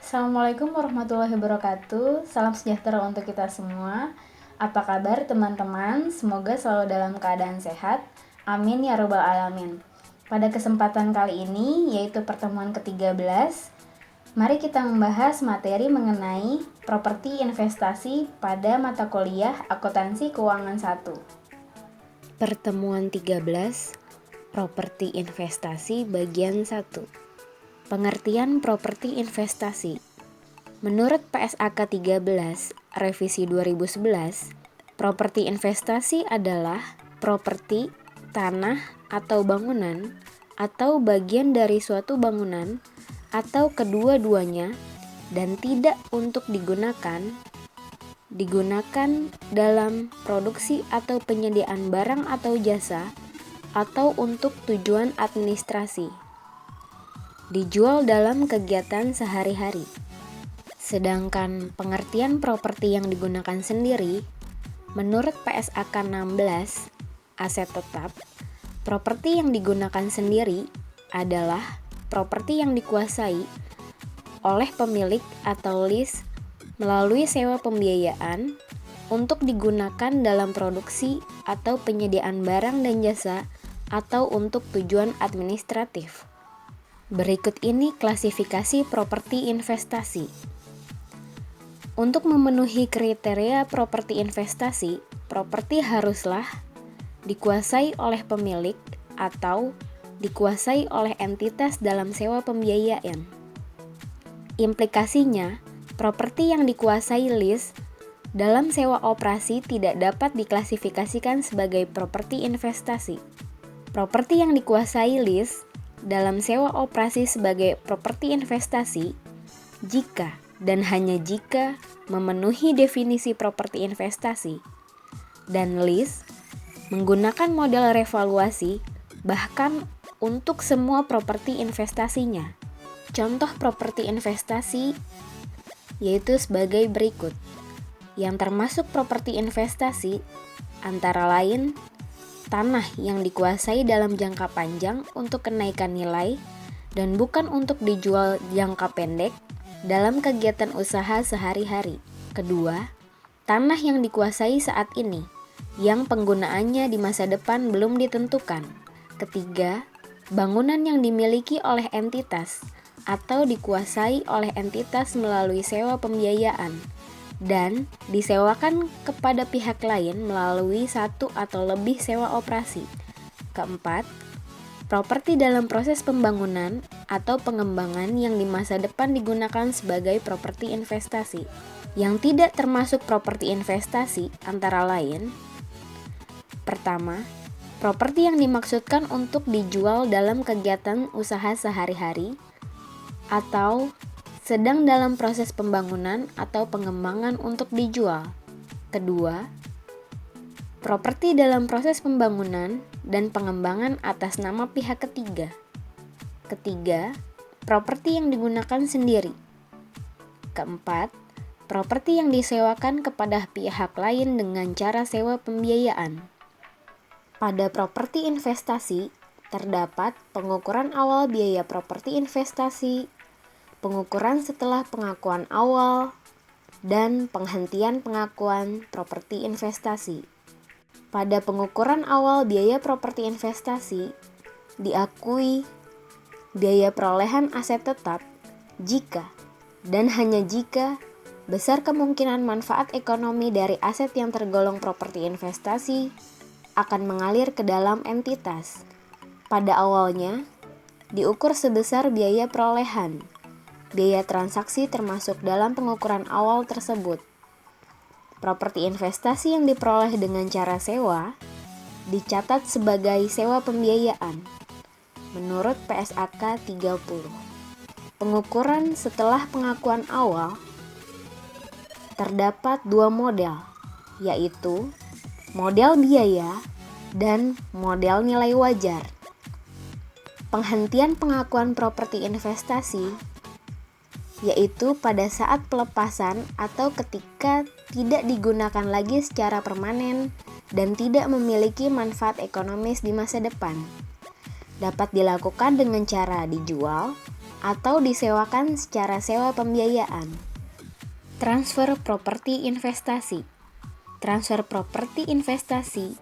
Assalamualaikum warahmatullahi wabarakatuh. Salam sejahtera untuk kita semua. Apa kabar teman-teman? Semoga selalu dalam keadaan sehat. Amin ya robbal alamin. Pada kesempatan kali ini, yaitu pertemuan ke-13, mari kita membahas materi mengenai properti investasi pada mata kuliah Akuntansi Keuangan 1. Pertemuan 13, Properti Investasi Bagian 1. Pengertian properti investasi. Menurut PSAK 13, revisi 2011, properti investasi adalah properti, tanah, atau bangunan, atau bagian dari suatu bangunan, atau kedua-duanya, dan tidak untuk digunakan dalam produksi atau penyediaan barang atau jasa, atau untuk tujuan administrasi. Dijual dalam kegiatan sehari-hari. Sedangkan pengertian properti yang digunakan sendiri, menurut PSAK 16, aset tetap, properti yang digunakan sendiri adalah properti yang dikuasai oleh pemilik atau lease melalui sewa pembiayaan untuk digunakan dalam produksi atau penyediaan barang dan jasa atau untuk tujuan administratif. Berikut ini klasifikasi properti investasi. Untuk memenuhi kriteria properti investasi, properti haruslah dikuasai oleh pemilik atau dikuasai oleh entitas dalam sewa pembiayaan. Implikasinya, properti yang dikuasai lease dalam sewa operasi tidak dapat diklasifikasikan sebagai properti investasi. Properti yang dikuasai lease dalam sewa operasi sebagai properti investasi jika dan hanya jika memenuhi definisi properti investasi dan lease menggunakan model revaluasi bahkan untuk semua properti investasinya. Contoh properti investasi yaitu sebagai berikut. Yang termasuk properti investasi antara lain tanah yang dikuasai dalam jangka panjang untuk kenaikan nilai dan bukan untuk dijual jangka pendek dalam kegiatan usaha sehari-hari. Kedua, tanah yang dikuasai saat ini yang penggunaannya di masa depan belum ditentukan. Ketiga, bangunan yang dimiliki oleh entitas atau dikuasai oleh entitas melalui sewa pembiayaan dan disewakan kepada pihak lain melalui satu atau lebih sewa operasi. Keempat, properti dalam proses pembangunan atau pengembangan yang di masa depan digunakan sebagai properti investasi. Yang tidak termasuk properti investasi antara lain: pertama, properti yang dimaksudkan untuk dijual dalam kegiatan usaha sehari-hari atau sedang dalam proses pembangunan atau pengembangan untuk dijual. Kedua, properti dalam proses pembangunan dan pengembangan atas nama pihak ketiga. Ketiga, properti yang digunakan sendiri. Keempat, properti yang disewakan kepada pihak lain dengan cara sewa pembiayaan. Pada properti investasi, terdapat pengukuran awal biaya properti investasi, pengukuran setelah pengakuan awal, dan penghentian pengakuan properti investasi. Pada pengukuran awal biaya properti investasi, diakui biaya perolehan aset tetap jika dan hanya jika besar kemungkinan manfaat ekonomi dari aset yang tergolong properti investasi akan mengalir ke dalam entitas. Pada awalnya, diukur sebesar biaya perolehan. Biaya transaksi termasuk dalam pengukuran awal tersebut. Properti investasi yang diperoleh dengan cara sewa dicatat sebagai sewa pembiayaan menurut PSAK 30. Pengukuran setelah pengakuan awal terdapat dua model, yaitu model biaya dan model nilai wajar. Penghentian pengakuan properti investasi yaitu pada saat pelepasan atau ketika tidak digunakan lagi secara permanen dan tidak memiliki manfaat ekonomis di masa depan. Dapat dilakukan dengan cara dijual, atau disewakan secara sewa pembiayaan. Transfer properti investasi. Transfer properti investasi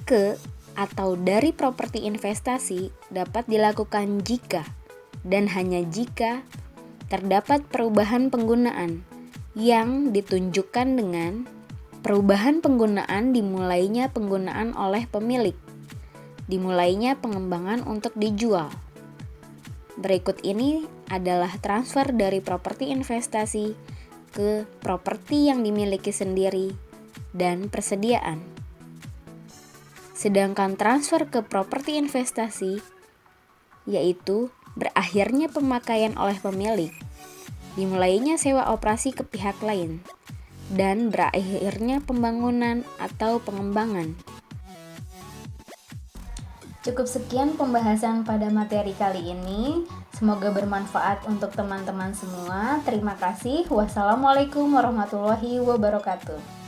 ke atau dari properti investasi dapat dilakukan jika dan hanya jika terdapat perubahan penggunaan yang ditunjukkan dengan perubahan penggunaan dimulainya penggunaan oleh pemilik, dimulainya pengembangan untuk dijual. Berikut ini adalah transfer dari properti investasi ke properti yang dimiliki sendiri dan persediaan. Sedangkan transfer ke properti investasi yaitu berakhirnya pemakaian oleh pemilik, dimulainya sewa operasi ke pihak lain, dan berakhirnya pembangunan atau pengembangan. Cukup sekian pembahasan pada materi kali ini. Semoga bermanfaat untuk teman-teman semua. Terima kasih. Wassalamualaikum warahmatullahi wabarakatuh.